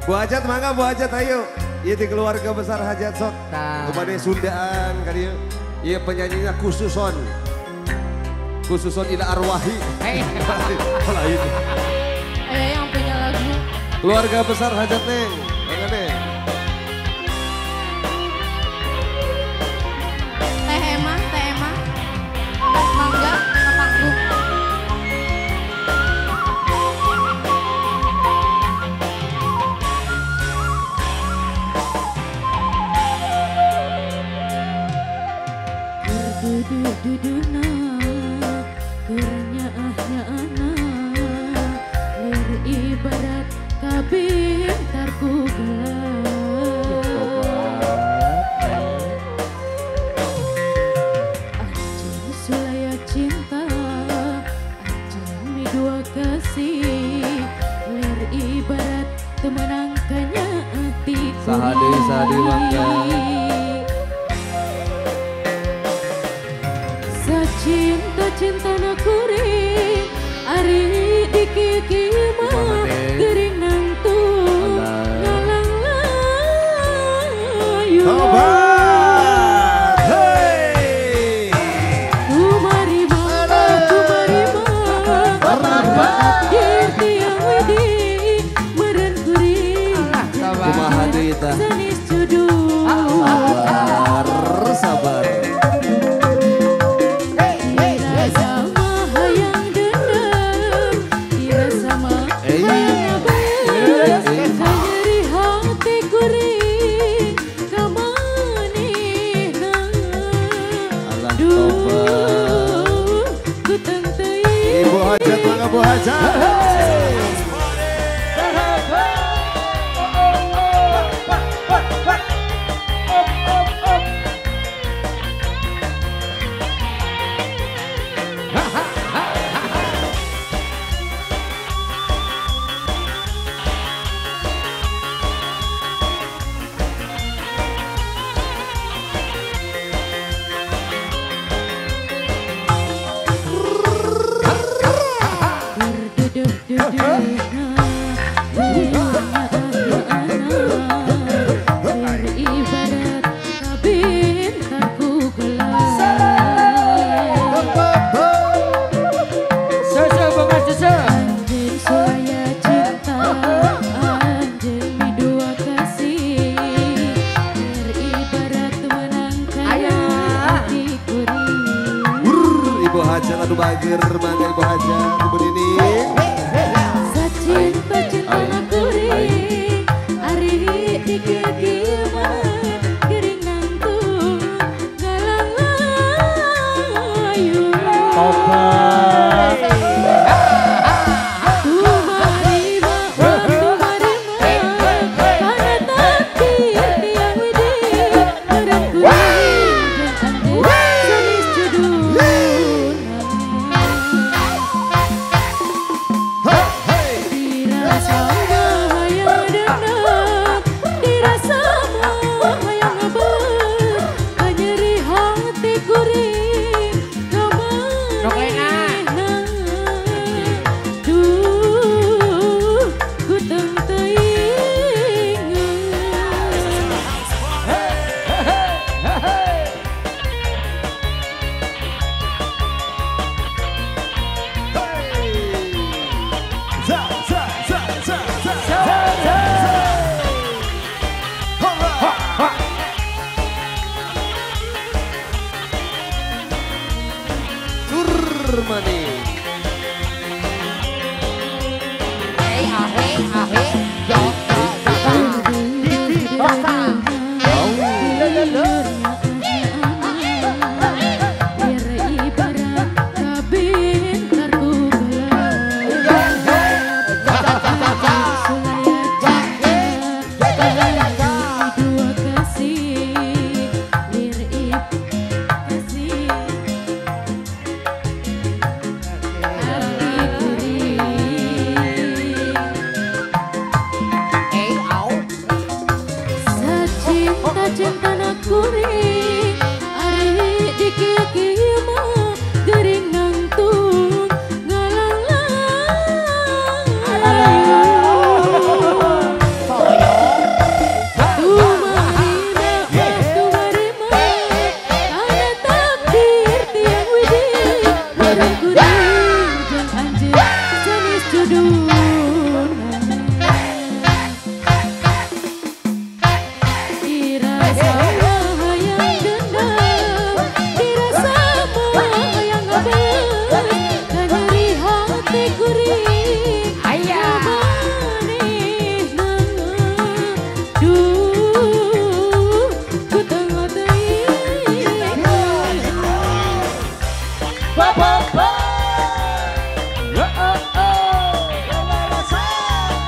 Bu Hajat mangga Bu Hajat ayo. Iya di keluarga besar Hajat sok. Kepada Sundaan kan yuk. Iya penyanyinya Khususon. Khususon ila arwahi. Lain. Yang punya lagu. Keluarga besar Hajat Neng. Mangga Neng. Teh Emang. Mangga ke panggung. Duduna keranya anak lir ibarat kabin tarku anjing sulaya cinta anjing dua kasih lir ibarat temenangkannya hati Sahadi mangga. Cinta na kuring ari dikiki mah gering nang tu ngalang layu Hey kumari mah tiang widi meren kuring kumaha deui tah sanis judul sabar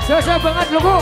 Susah banget lu Bu.